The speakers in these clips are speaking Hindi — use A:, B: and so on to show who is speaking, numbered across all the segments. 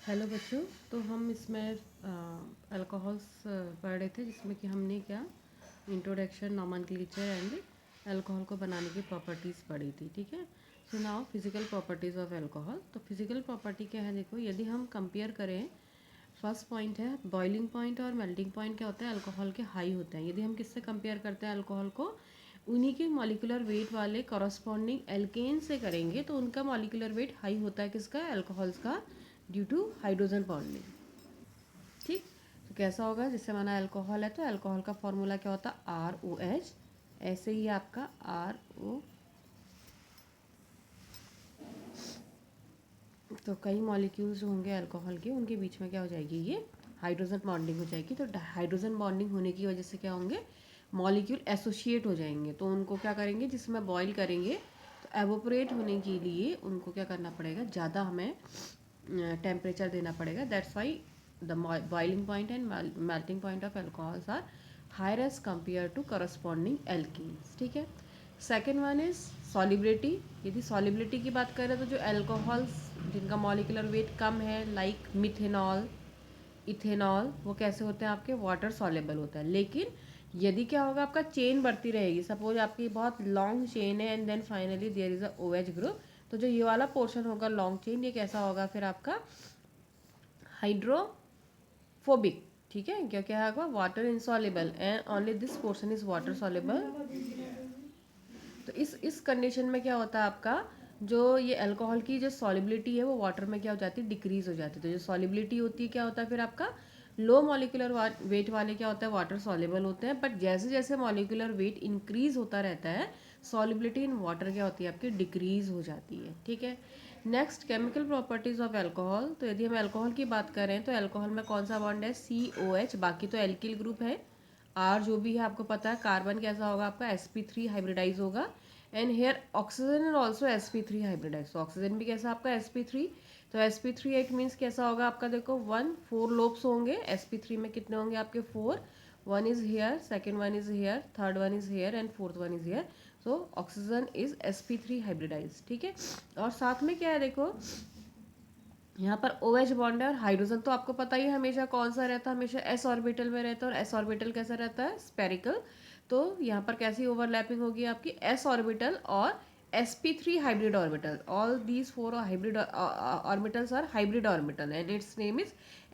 A: हेलो बच्चों। तो हम इसमें अल्कोहल्स पढ़ रहे थे, जिसमें कि हमने क्या इंट्रोडक्शन, नॉमेनक्लेचर एंड अल्कोहल को बनाने की प्रॉपर्टीज़ पढ़ी थी। ठीक है। So now physical properties of alcohol. तो फिजिकल प्रॉपर्टी क्या है, देखो यदि हम कंपेयर करें, फर्स्ट पॉइंट है बॉइलिंग पॉइंट और मेल्टिंग पॉइंट क्या होता है, अल्कोहल के हाई होते हैं। यदि हम किससे कंपेयर करते हैं अल्कोहल को, उन्हीं के मॉलिक्यूलर वेट वाले कॉरस्पॉन्डिंग एल्केन से करेंगे तो उनका मॉलिक्यूलर वेट हाई होता है, किसका, अल्कोहल्स का, ड्यू टू हाइड्रोजन बॉन्डिंग। ठीक। तो कैसा होगा, जिससे माना अल्कोहल है तो अल्कोहल का फॉर्मूला क्या होता है, ROH। ऐसे ही आपका RO, तो कई मॉलिक्यूल्स जो होंगे अल्कोहल के, उनके बीच में क्या हो जाएगी, ये हाइड्रोजन बॉन्डिंग हो जाएगी। तो हाइड्रोजन बॉन्डिंग होने की वजह से क्या होंगे, मॉलिक्यूल एसोसिएट हो जाएंगे। तो उनको क्या करेंगे, जिसमें बॉईल करेंगे, तो एवोपरेट होने के लिए उनको क्या करना पड़ेगा, ज़्यादा हमें टेम्परेचर देना पड़ेगा। That's why the boiling point and melting point of alcohols are higher as compare to corresponding alkenes. ठीक है। Second one is solubility. यदि सॉलिबिलिटी की बात करें तो जो अल्कोहल्स जिनका मॉलिक्यूलर वेट कम है, लाइक मिथेनॉल, इथेनॉल, वो कैसे होते हैं, आपके वाटर सॉलेबल होता है। लेकिन यदि क्या होगा, आपका चेन बढ़ती रहेगी, सपोज आपकी बहुत लॉन्ग चेन है and then finally there is a OH group, तो जो ये वाला पोर्शन होगा लॉन्ग चेन, ये कैसा होगा फिर आपका हाइड्रोफोबिक। ठीक है, क्योंकि क्या होगा, water insoluble and only this portion is water soluble. तो इस कंडीशन में क्या होता है आपका, जो ये अल्कोहल की जो सॉलिबिलिटी है वो वाटर में क्या हो जाती है, डिक्रीज हो जाती है। तो जो सॉलिबिलिटी होती है क्या होता है फिर आपका, लो मॉलिक्यूलर वेट वाले क्या होता है, वाटर सॉल्युबल होते हैं। बट जैसे जैसे मॉलिक्यूलर वेट इंक्रीज होता रहता है, सॉलिबिलिटी इन वाटर क्या होती है आपकी, डिक्रीज हो जाती है। ठीक है। Next, chemical properties of alcohol. तो यदि हम अल्कोहल की बात करें तो अल्कोहल में कौन सा बॉन्ड है, COH, बाकी तो एल्किल ग्रुप है। R जो भी है आपको पता है, कार्बन कैसा होगा आपका, sp3 हाइब्रिडाइज होगा। And here oxygen is also sp3 hybridize. तो ऑक्सीजन भी कैसा आपका sp3। तो sp3 एट मीन्स कैसा होगा आपका, देखो 4 लोब्स होंगे, sp3 में कितने होंगे आपके 4। One is here, second one is here, third one is here and fourth one is here. So oxygen is sp3 hybridize. ठीक है। और साथ में क्या है, देखो यहाँ पर OH बॉन्ड है और हाइड्रोजन तो आपको पता ही है हमेशा कौन सा रहता है, हमेशा s ऑर्बिटल में रहता है। और s ऑर्बिटल कैसा रहता है, स्पेरिकल। तो यहाँ पर कैसी ओवरलैपिंग होगी आपकी, s ऑर्बिटल और sp3 hybrid orbital. All these 4 hybrid orbitals are hybrid orbital and its name is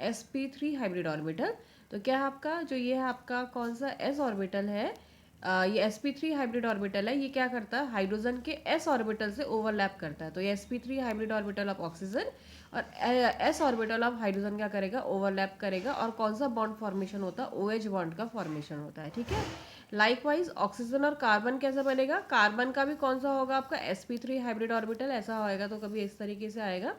A: sp3 hybrid orbital. तो क्या है आपका, जो ये है आपका कौन सा s ऑर्बिटल है, ये sp3 हाइब्रिड ऑर्बिटल है, ये क्या करता है, हाइड्रोजन के s ऑर्बिटल से ओवरलैप करता है। तो ये sp3 hybrid orbital of oxygen और s ऑर्बिटल ऑफ हाइड्रोजन क्या करेगा, ओवरलैप करेगा। और कौन सा बॉन्ड फॉर्मेशन होता है, OH बॉन्ड का फॉर्मेशन होता है। ठीक है। लाइकवाइज ऑक्सीजन और कार्बन कैसा बनेगा, कार्बन का भी कौन सा होगा आपका, sp3 हाइब्रिड ऑर्बिटल ऐसा होएगा, तो कभी इस तरीके से आएगा।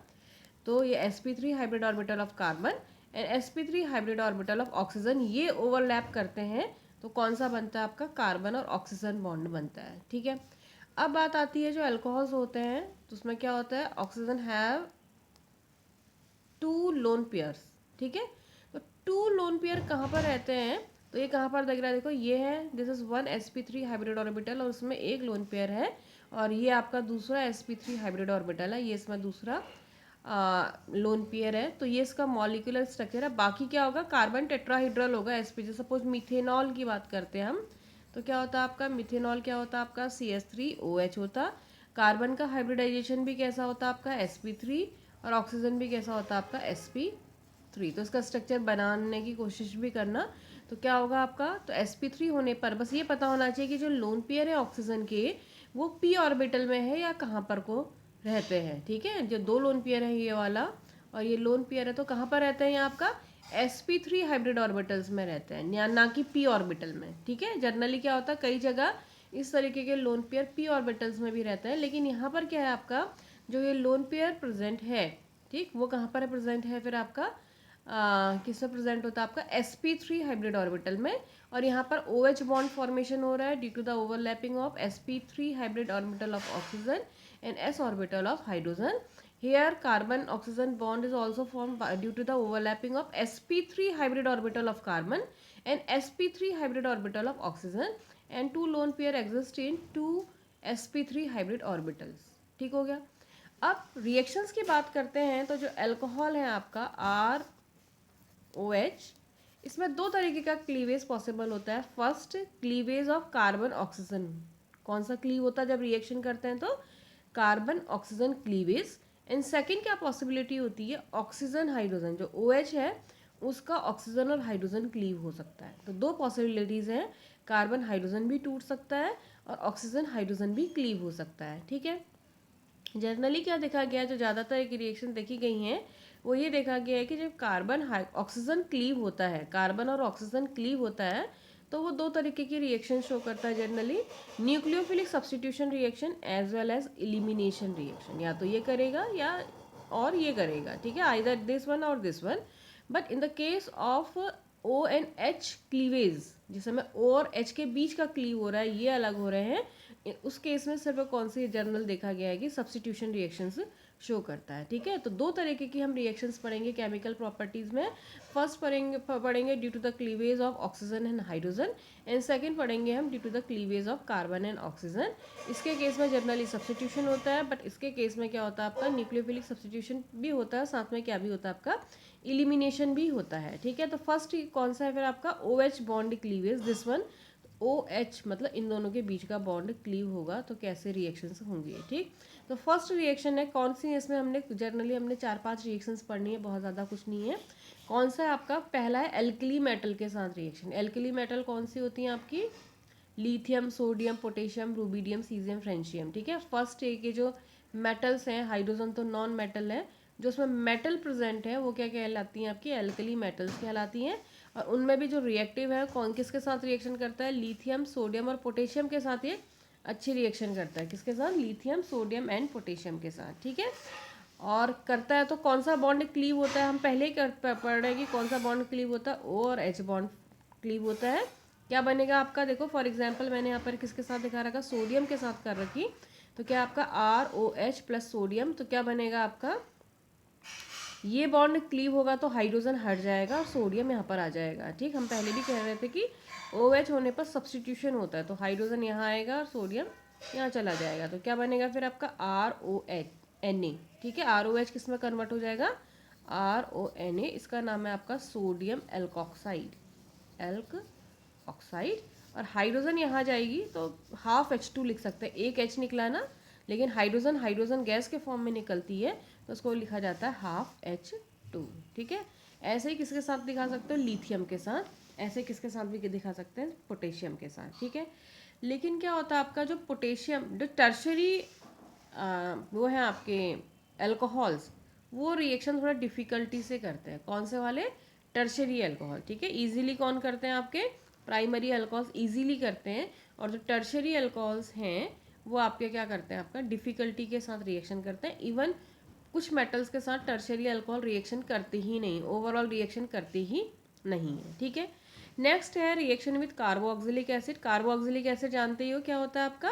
A: तो ये sp3 hybrid orbital of carbon and sp3 hybrid orbital of oxygen, ये ओवरलैप करते हैं। तो कौन सा बनता है आपका, कार्बन और ऑक्सीजन बॉन्ड बनता है। ठीक है। अब बात आती है जो अल्कोहल्स होते हैं, तो उसमें क्या होता है, ऑक्सीजन हैव 2 लोन पेयर्स। ठीक है। तो 2 लोन पेयर कहाँ पर रहते हैं, तो ये कहाँ पर दिख रहा है, देखो ये है, this is one sp3 hybrid orbital और उसमें एक लोन पेयर है। और ये आपका दूसरा sp3 हाइब्रिड ऑर्बिटल है, ये इसमें दूसरा लोन पेयर है। तो ये इसका मॉलिक्यूलर स्ट्रक्चर है। बाकी क्या होगा, कार्बन टेट्राहाइड्रल होगा sp। सपोज मिथेनॉल की बात करते हैं हम, तो क्या होता है आपका, मिथेनॉल क्या होता है आपका, CH3OH होता। कार्बन का हाइब्रिडाइजेशन भी कैसा होता है आपका, sp3। और ऑक्सीजन भी कैसा होता है आपका, sp3। तो इसका स्ट्रक्चर बनाने की कोशिश भी करना। तो क्या होगा आपका, तो sp3 होने पर बस ये पता होना चाहिए कि जो लोन पेयर है ऑक्सीजन के, वो p ऑर्बिटल में है या कहाँ पर को रहते हैं। ठीक है। जो 2 लोन पेयर है, ये वाला और ये लोन पेयर है, तो कहाँ पर रहते हैं, ये आपका sp3 हाइब्रिड ऑर्बिटल्स में रहते हैं, ना कि p ऑर्बिटल में। ठीक है। जनरली क्या होता है, कई जगह इस तरीके के लोन पेयर p ऑर्बिटल्स में भी रहते हैं, लेकिन यहाँ पर क्या है आपका, जो ये लोन पेयर प्रेजेंट है, ठीक, वो कहाँ पर प्रेजेंट है फिर आपका, किसमें प्रेजेंट होता है आपका, sp3 हाइब्रिड ऑर्बिटल में। और यहाँ पर OH बॉन्ड फॉर्मेशन हो रहा है due to the overlapping of sp3 hybrid orbital of oxygen and s orbital of hydrogen. Here carbon oxygen bond is also formed due to the overlapping of sp3 hybrid orbital of carbon and sp3 hybrid orbital of oxygen, and 2 lone pair exist in 2 sp3 hybrid orbitals. ठीक हो गया। अब रिएक्शंस की बात करते हैं तो जो अल्कोहल है आपका ROH, इसमें दो तरीके का क्लीवेज पॉसिबल होता है। First, cleavage of carbon oxygen. कौन सा क्लीव होता है जब रिएक्शन करते हैं तो carbon oxygen cleavage. And second क्या पॉसिबिलिटी होती है, ऑक्सीजन हाइड्रोजन, जो OH है उसका ऑक्सीजन और हाइड्रोजन क्लीव हो सकता है। तो दो पॉसिबिलिटीज हैं, कार्बन हाइड्रोजन भी टूट सकता है और ऑक्सीजन हाइड्रोजन भी क्लीव हो सकता है। ठीक है, जनरली क्या देखा गया है, जो ज़्यादातर की रिएक्शन देखी गई हैं वो ये देखा गया है कि जब कार्बन ऑक्सीजन क्लीव होता है, कार्बन और ऑक्सीजन क्लीव होता है, तो वो दो तरीके की रिएक्शन शो करता है generally, nucleophilic substitution reaction as well as elimination reaction. या तो ये करेगा या और ये करेगा, ठीक है, आइदर दिस वन और this one. But in the case of O and H cleavage, जिस समय O और H के बीच का क्लीव हो रहा है, ये अलग हो रहे हैं, उस केस में सिर्फ कौन सी जर्नल देखा गया है कि सब्स्टिट्यूशन रिएक्शंस शो करता है। ठीक है, तो दो तरीके की हम रिएक्शंस पढ़ेंगे केमिकल प्रॉपर्टीज में। फर्स्ट पढ़ेंगे due to the cleavage of oxygen and hydrogen, and second पढ़ेंगे हम due to the cleavage of carbon and oxygen. इसके केस में जनरली सब्स्टिट्यूशन होता है, बट इसके केस में क्या होता है आपका न्यूक्लियोफिलिक सब्स्टिट्यूशन भी होता है, साथ में क्या भी होता है आपका इलिमिनेशन भी होता है। ठीक है, तो फर्स्ट कौन सा है फिर आपका OH bond cleavage, this one. OH मतलब इन दोनों के बीच का बॉन्ड क्लीव होगा तो कैसे रिएक्शंस होंगे। ठीक, तो फर्स्ट रिएक्शन है कौन सी है, इसमें हमने जनरली 4-5 रिएक्शंस पढ़नी है, बहुत ज़्यादा कुछ नहीं है। कौन सा है आपका, पहला है एल्कली मेटल के साथ रिएक्शन। एल्कली मेटल कौन सी होती है आपकी, lithium, sodium, potassium, rubidium, caesium, francium. ठीक है, फर्स्ट एक ये जो मेटल्स हैं, हाइड्रोजन तो नॉन मेटल है, जो उसमें मेटल प्रेजेंट है वो क्या कहलाती हैं आपकी, एल्कली मेटल्स कहलाती हैं। और उनमें भी जो रिएक्टिव है कौन किसके साथ रिएक्शन करता है, लिथियम, सोडियम और पोटेशियम के साथ ये अच्छी रिएक्शन करता है। किसके साथ, लिथियम, सोडियम एंड पोटेशियम के साथ। ठीक है, और करता है तो कौन सा बॉन्ड क्लीव होता है, हम पहले ही पढ़ रहे हैं कि कौन सा बॉन्ड क्लीव होता है, O और H बॉन्ड क्लीव होता है। क्या बनेगा आपका, देखो फॉर एग्जांपल मैंने यहाँ पर किसके साथ दिखा रखा, सोडियम के साथ कर रखी, तो क्या आपका ROH प्लस सोडियम, तो क्या बनेगा आपका, ये बॉन्ड क्लीव होगा तो हाइड्रोजन हट जाएगा और सोडियम यहाँ पर आ जाएगा। ठीक, हम पहले भी कह रहे थे कि OH होने पर सब्स्टिट्यूशन होता है, तो हाइड्रोजन यहाँ आएगा और सोडियम यहाँ चला जाएगा, तो क्या बनेगा फिर आपका RONA। ठीक है, ROH किस में कन्वर्ट हो जाएगा, RONA, इसका नाम है आपका सोडियम एल्कोक्साइड, एल्क ऑक्साइड। और हाइड्रोजन यहाँ जाएगी तो हाफ H2 लिख सकते हैं, एक H निकला ना, लेकिन हाइड्रोजन हाइड्रोजन गैस के फॉर्म में निकलती है तो उसको लिखा जाता है हाफ H2। ठीक है, ऐसे ही किसके साथ दिखा सकते हो, लिथियम के साथ, ऐसे किसके साथ भी दिखा सकते हैं, पोटेशियम के साथ। ठीक है, लेकिन क्या होता है आपका जो पोटेशियम, जो टर्शरी वो है आपके अल्कोहल्स, वो रिएक्शन थोड़ा डिफिकल्टी से करते हैं। कौन से वाले, टर्शरी अल्कोहल। ठीक है, इजीली कौन करते हैं आपके, प्राइमरी अल्कोहल्स इजीली करते हैं, और जो टर्शरी अल्कोहल्स हैं वो आपके क्या करते हैं, आपका डिफिकल्टी के साथ रिएक्शन करते हैं। इवन कुछ मेटल्स के साथ टर्शरी अल्कोहल रिएक्शन करते ही नहीं, ओवरऑल रिएक्शन करते ही नहीं है। ठीक है, नेक्स्ट है reaction with carboxylic acid. Carboxylic acid जानते ही हो क्या होता है आपका,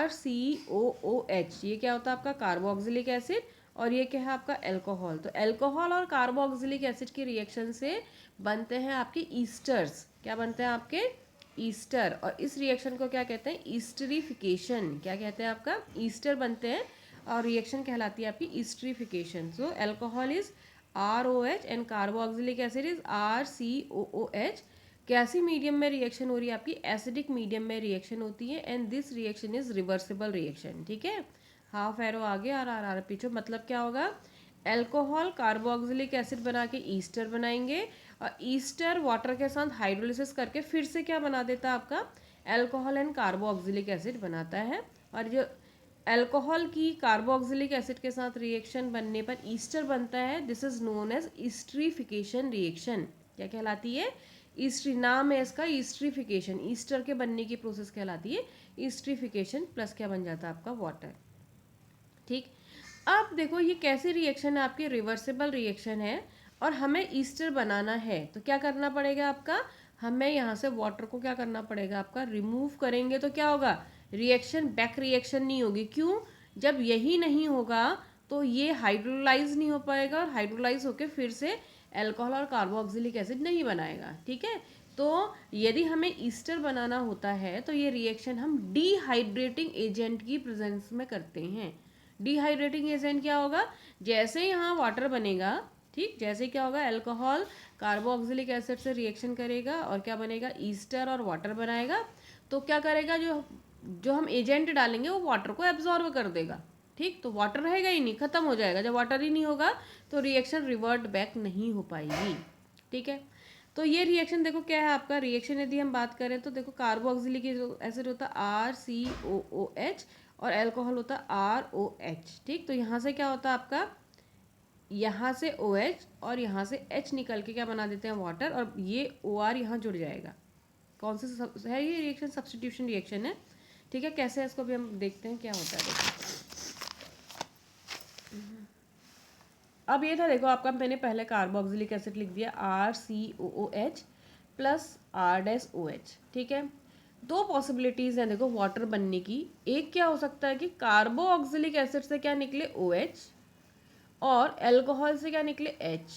A: RCOOH, ये क्या होता है आपका कार्बोक्सिलिक एसिड, और ये क्या है आपका एल्कोहल। तो एल्कोहल और कार्बोक्सिलिक एसिड की रिएक्शन से बनते हैं आपके ईस्टर्स। क्या बनते हैं आपके, ईस्टर। और इस रिएक्शन को क्या कहते हैं, ईस्टरिफिकेशन। क्या कहते हैं आपका, ईस्टर बनते हैं और रिएक्शन कहलाती है आपकी esterification. So alcohol is ROH and carboxylic acid is RCOOH। कैसी मीडियम में रिएक्शन हो रही है आपकी, एसिडिक मीडियम में रिएक्शन होती है, and this reaction is reversible reaction. ठीक है, हाफ एरो आगे और आर पीछे, मतलब क्या होगा, एल्कोहल कार्बोक्सिलिक एसिड बना के ईस्टर बनाएंगे, और ईस्टर वाटर के साथ हाइड्रोलिसिस करके फिर से क्या बना देता है आपका, एल्कोहल एंड कार्बोक्सिलिक एसिड बनाता है। और जो एल्कोहल की कार्बोक्सिलिक एसिड के साथ रिएक्शन बनने पर ईस्टर बनता है, this is known as esterification reaction. क्या कहलाती है, ईस्ट्री, नाम है इसका ईस्टरिफिकेशन, ईस्टर के बनने की प्रोसेस कहलाती है ईस्टरिफिकेशन, प्लस क्या बन जाता है आपका, वाटर। ठीक, अब देखो ये कैसे रिएक्शन है आपकी, रिवर्सिबल रिएक्शन है, और हमें ईस्टर बनाना है तो क्या करना पड़ेगा आपका, हमें यहाँ से वाटर को क्या करना पड़ेगा आपका, रिमूव करेंगे तो क्या होगा, रिएक्शन बैक रिएक्शन नहीं होगी। क्यों, जब यही नहीं होगा तो ये हाइड्रोलाइज नहीं हो पाएगा, और हाइड्रोलाइज होकर फिर से एल्कोहल और कार्बोक्सिलिक एसिड नहीं बनाएगा। ठीक है, तो यदि हमें ईस्टर बनाना होता है तो ये रिएक्शन हम डिहाइड्रेटिंग एजेंट की प्रेजेंस में करते हैं। डिहाइड्रेटिंग एजेंट क्या होगा, जैसे यहाँ वाटर बनेगा, ठीक, जैसे क्या होगा, अल्कोहल कार्बोक्सिलिक एसिड से रिएक्शन करेगा और क्या बनेगा, ईस्टर और वाटर बनाएगा। तो क्या करेगा, जो जो हम एजेंट डालेंगे वो वाटर को एब्जॉर्ब कर देगा, ठीक। तो वाटर रहेगा ही नहीं, खत्म हो जाएगा। जब वाटर ही नहीं होगा तो रिएक्शन रिवर्ट बैक नहीं हो पाएगी, ठीक है। तो ये रिएक्शन देखो क्या है आपका, रिएक्शन यदि हम बात करें तो देखो कार्बोक्सिलिक एसिड होता है RCOOH और अल्कोहल होता है ROH, ठीक। तो यहाँ से क्या होता है आपका, यहाँ से OH और यहाँ से H निकल के क्या बना देते हैं, वाटर, और ये OR यहाँ जुड़ जाएगा। कौन सा है ये रिएक्शन, सब्स्टिट्यूशन रिएक्शन है, ठीक है। कैसे है इसको भी हम देखते हैं क्या होता है, देखो। अब ये था, देखो आपका, मैंने पहले कार्बोक्सिलिक एसिड लिख दिया RCOOH प्लस R-OH, ठीक है। दो पॉसिबिलिटीज़ हैं देखो वाटर बनने की। एक क्या हो सकता है कि कार्बोक्सिलिक एसिड से क्या निकले OH और अल्कोहल से क्या निकले H,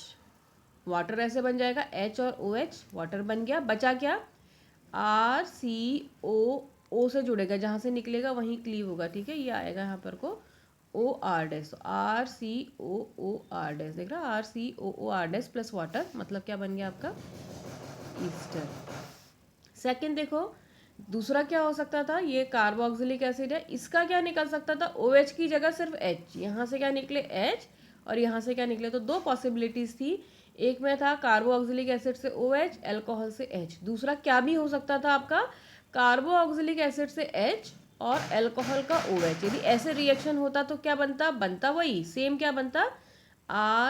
A: वाटर ऐसे बन जाएगा, H और OH वाटर बन गया, बचा क्या, RCOO से जुड़ेगा, जहाँ से निकलेगा वहीं क्लीव होगा, ठीक है। ये आएगा यहाँ पर को OR डैश, तो RCOOR डैश, देख रहा, RCOOR डैश प्लस वाटर, मतलब क्या बन गया आपका, ईस्टर। सेकंड देखो, दूसरा क्या हो सकता था, ये कार्बोक्सिलिक एसिड है, इसका क्या निकल सकता था, OH की जगह सिर्फ H, यहाँ से क्या निकले H और यहाँ से क्या निकले। तो दो पॉसिबिलिटीज थी, एक में था कार्बोक्सिलिक एसिड से OH, अल्कोहल से H। दूसरा क्या भी हो सकता था आपका, कार्बोक्सिलिक एसिड से H और अल्कोहल का OH। यदि ऐसे रिएक्शन होता तो क्या बनता, बनता वही सेम, क्या बनता,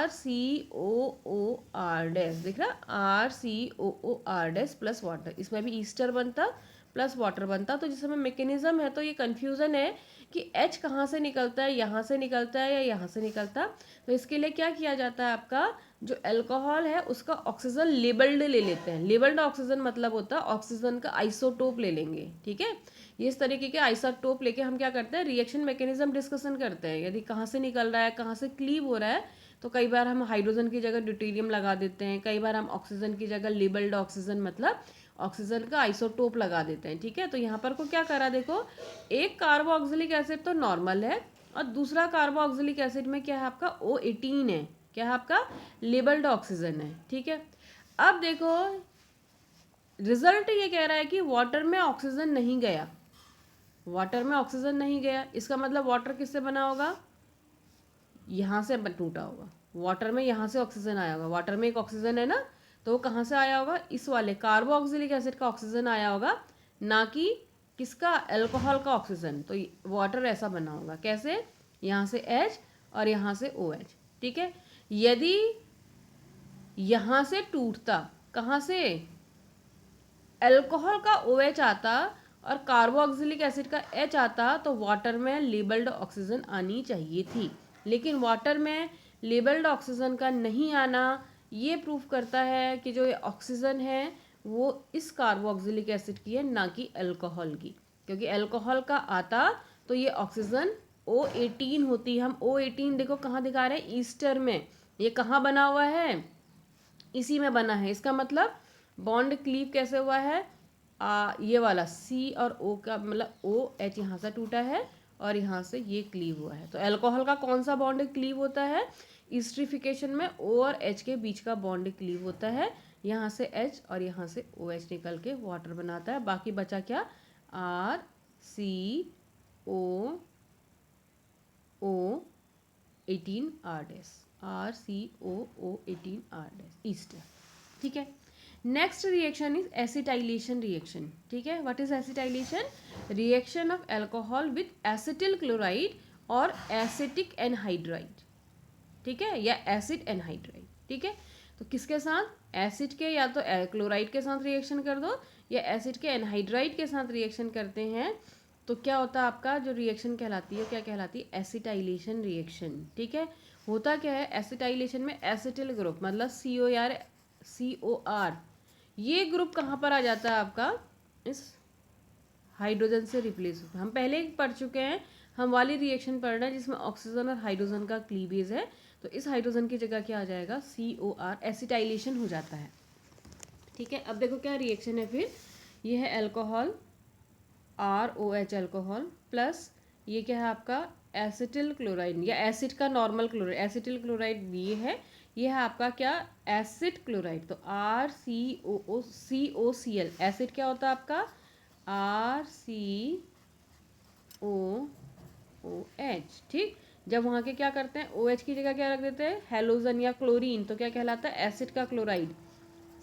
A: RCOOR डैश, दिख रहा, RCOOR डैश प्लस वाटर, इसमें भी ईस्टर बनता प्लस वाटर बनता। तो जिस समय मैकेनिज्म है तो ये कन्फ्यूज़न है कि H कहाँ से निकलता है, यहाँ से निकलता है या यहाँ से निकलता। तो इसके लिए क्या किया जाता है, आपका जो अल्कोहल है उसका ऑक्सीजन लेबल्ड ले लेते हैं। लेबल्ड ऑक्सीजन मतलब होता है ऑक्सीजन का आइसोटोप ले लेंगे, ठीक है। ये इस तरीके के आइसोटोप लेके हम क्या करते हैं, रिएक्शन मैकेनिज्म डिस्कशन करते हैं। यदि कहाँ से निकल रहा है, कहाँ से क्लीव हो रहा है, तो कई बार हम हाइड्रोजन की जगह ड्यूटेरियम लगा देते हैं, कई बार हम ऑक्सीजन की जगह लेबल्ड ऑक्सीजन मतलब ऑक्सीजन का आइसोटोप लगा देते हैं, ठीक है। तो यहाँ पर को क्या करा, देखो, एक कार्बोक्सिलिक एसिड तो नॉर्मल है और दूसरा कार्बोक्सिलिक एसिड में क्या है आपका, O18 है, क्या है आपका, लेबल्ड ऑक्सीजन है, ठीक है। अब देखो रिजल्ट ये कह रहा है कि वाटर में ऑक्सीजन नहीं गया, वाटर में ऑक्सीजन नहीं गया, इसका मतलब वाटर किससे बना होगा, यहाँ से टूटा होगा। वाटर में यहाँ से ऑक्सीजन आया होगा, वाटर में एक ऑक्सीजन है ना, तो वो कहाँ से आया होगा, इस वाले कार्बोक्सिलिक एसिड का ऑक्सीजन आया होगा, ना कि किसका, अल्कोहल का ऑक्सीजन। तो वाटर ऐसा बना होगा, कैसे, यहाँ से H और यहाँ से OH, ठीक है। यदि यहाँ से टूटता, कहाँ से, अल्कोहल का OH आता और कार्बोक्सिलिक एसिड का H आता, तो वाटर में लेबल्ड ऑक्सीजन आनी चाहिए थी। लेकिन वाटर में लेबल्ड ऑक्सीजन का नहीं आना ये प्रूफ करता है कि जो ये ऑक्सीजन है वो इस कार्बोक्सिलिक एसिड की है, ना कि अल्कोहल की। क्योंकि अल्कोहल का आता तो ये ऑक्सीजन O18 होती। हम O18 देखो कहाँ दिखा रहे हैं, ईस्टर में। ये कहाँ बना हुआ है, इसी में बना है। इसका मतलब बॉन्ड क्लीव कैसे हुआ है, ये वाला C और O का मतलब OH यहाँ से टूटा है और यहाँ से ये क्लीव हुआ है। तो अल्कोहल का कौन सा बॉन्ड क्लीव होता है, ईस्ट्रिफिकेशन में O और H के बीच का बॉन्ड क्लीव होता है। यहाँ से H और यहाँ से OH निकल के वाटर बनाता है। बाकी बचा क्या, RCOO18R RCOO18R ईस्टर, ठीक है। Next reaction is acetylation reaction, ठीक है। What is acetylation, reaction of alcohol with acetyl chloride और एसिटिक एनहाइड्राइड, ठीक है, या एसिड एनहाइड्राइड, ठीक है। तो किसके साथ, एसिड के या तो क्लोराइड के साथ रिएक्शन कर दो या एसिड के एनहाइड्राइड के साथ रिएक्शन करते हैं तो क्या होता है आपका, जो रिएक्शन कहलाती है क्या कहलाती है, एसिटाइलेशन रिएक्शन, ठीक है। होता क्या है, एसिटाइलेशन में एसिटिल ग्रुप मतलब COR ये ग्रुप कहाँ पर आ जाता है आपका, इस हाइड्रोजन से रिप्लेस होता है। हम पहले पढ़ चुके हैं, हम वाली रिएक्शन पढ़ रहे हैं जिसमें ऑक्सीजन और हाइड्रोजन का क्लीवेज है। तो इस हाइड्रोजन की जगह क्या आ जाएगा, COR, एसिटाइलेशन हो जाता है, ठीक है। अब देखो क्या रिएक्शन है फिर, ये है अल्कोहल ROH अल्कोहल प्लस ये क्या है आपका एसिटिल क्लोराइड या एसिड का नॉर्मल क्लोराइड, एसिटिल क्लोराइड ये है आपका क्या, एसिड क्लोराइड। तो RCOCl, एसिड क्या होता है आपका, RCOOH, ठीक। जब वहाँ के क्या करते हैं, OH की जगह क्या रख देते हैं, हेलोजन या क्लोरीन, तो क्या कहलाता है, एसिड का क्लोराइड,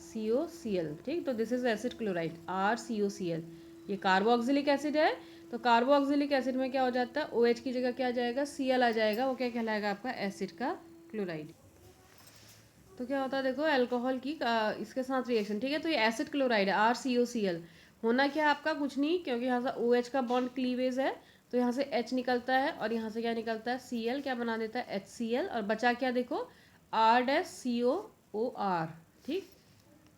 A: COCl, ठीक। तो this is acid chloride, RCOCl। ये कार्बोक्सिलिक एसिड है, तो कार्बोक्सिलिक एसिड में क्या हो जाता है, OH की जगह क्या आ जाएगा, Cl आ जाएगा, वो क्या कहलाएगा आपका, एसिड का क्लोराइड। तो क्या होता है देखो, अल्कोहल की इसके साथ रिएक्शन, ठीक है। तो ये एसिड क्लोराइड है, RCOCl। होना क्या है आपका, कुछ नहीं, क्योंकि यहाँ से OH का बॉन्ड क्लीवेज है, तो यहाँ से H निकलता है और यहाँ से क्या निकलता है, Cl क्या बना देता है, HCl, और बचा क्या देखो, R-COOR, ठीक।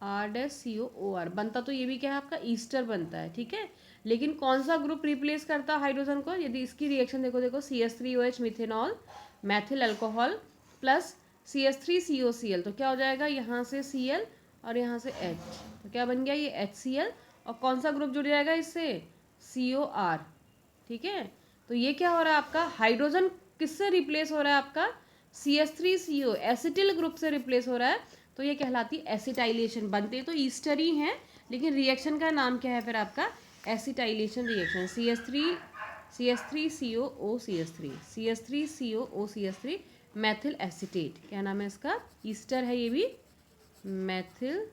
A: R-COOR बनता तो ये भी क्या है आपका, ईस्टर बनता है, ठीक है। लेकिन कौन सा ग्रुप रिप्लेस करता है हाइड्रोजन को, यदि इसकी रिएक्शन देखो, CH3OH methanol Maithil alcohol plus CH3COCl, तो क्या हो जाएगा, यहाँ से Cl और यहाँ से H, तो क्या बन गया, ये HCl, और कौन सा ग्रुप जुड़ जाएगा इससे, COR, ठीक है। तो ये क्या हो रहा है आपका, हाइड्रोजन किससे रिप्लेस हो रहा है आपका, CH3CO एसिटिल ग्रुप से रिप्लेस हो रहा है, तो ये कहलाती है एसिटाइलेशन। बनते तो ईस्टर ही हैं, लेकिन रिएक्शन का नाम क्या है फिर आपका, acetylation reaction, CH3COOCH3 Maithil acetate, क्या नाम है इसका, ईस्टर है ये भी, मैथिल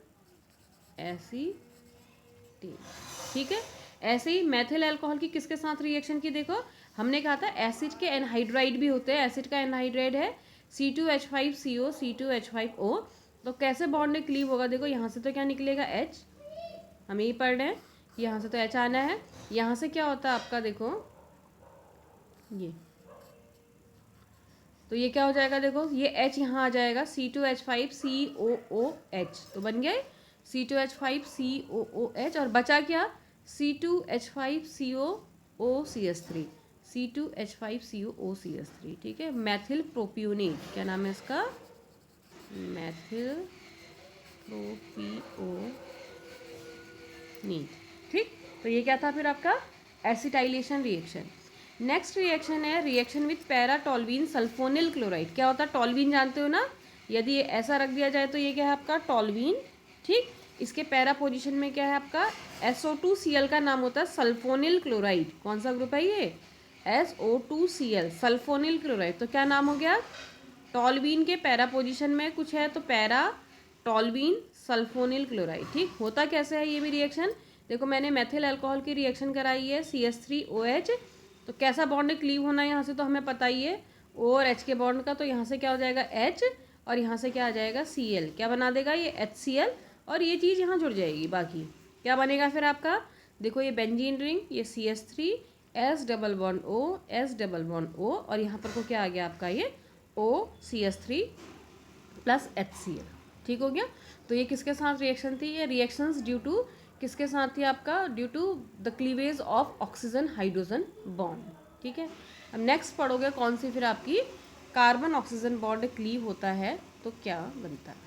A: एसीटेट, ठीक है। ऐसे ही मैथिल अल्कोहल की किसके साथ रिएक्शन की, देखो हमने कहा था एसिड के एनहाइड्राइड भी होते हैं, एसिड का एनहाइड्राइड है C2H5CO C2H5O, तो कैसे बॉन्ड में क्लीव होगा, देखो यहाँ से तो क्या निकलेगा, H, हम यही पढ़ रहे हैं, यहाँ से तो H आना है, यहाँ से क्या होता है आपका, देखो ये, तो ये क्या हो जाएगा, देखो ये H यहाँ आ जाएगा, C2H5COOH, तो बन गया C2H5COOH, और बचा क्या, C2H5COOCH3, C2H5COOCH3, ठीक है। मैथिल प्रोपियोनेट, क्या नाम है इसका, मैथिल प्रोपियोनेट, ठीक। तो ये क्या था फिर आपका, एसिटाइलेशन रिएक्शन। नेक्स्ट रिएक्शन है reaction with paratoluene sulphonyl chloride. क्या होता है, टोल्यूइन जानते हो ना, यदि ऐसा रख दिया जाए तो ये क्या है आपका, टोल्यूइन, ठीक। इसके पैरा पोजीशन में क्या है आपका, SO2Cl का नाम होता है सल्फोनिल क्लोराइड। कौन सा ग्रुप है ये, SO2Cl, सल्फोनिल क्लोराइड। तो क्या नाम हो गया, टोल्यूइन के पैरा पोजीशन में कुछ है, तो पैरा टोल्यूइन सल्फोनिल क्लोराइड, ठीक। होता कैसे है ये भी रिएक्शन, देखो मैंने मैथिल अल्कोहल की रिएक्शन कराई है, CH3OH, तो कैसा बॉन्ड क्लीव होना है यहाँ से तो हमें पता ही है, O और H के बॉन्ड का, तो यहाँ से क्या हो जाएगा H, और यहाँ से क्या आ जाएगा Cl, क्या बना देगा ये HCl, और ये चीज़ यहाँ जुड़ जाएगी, बाकी क्या बनेगा फिर आपका, देखो ये बेंजीन रिंग, ये CH3 S double bond O S double bond O, और यहाँ पर को क्या आ गया आपका, ये OCH3 प्लस HCl, ठीक हो गया। तो ये किसके साथ रिएक्शन थी, ये रिएक्शंस ड्यू टू किसके साथ थी आपका, due to the cleavage of oxygen hydrogen bond, ठीक है। अब नेक्स्ट पढ़ोगे कौन सी फिर आपकी, कार्बन ऑक्सीजन बॉन्ड क्लीव होता है तो क्या बनता है।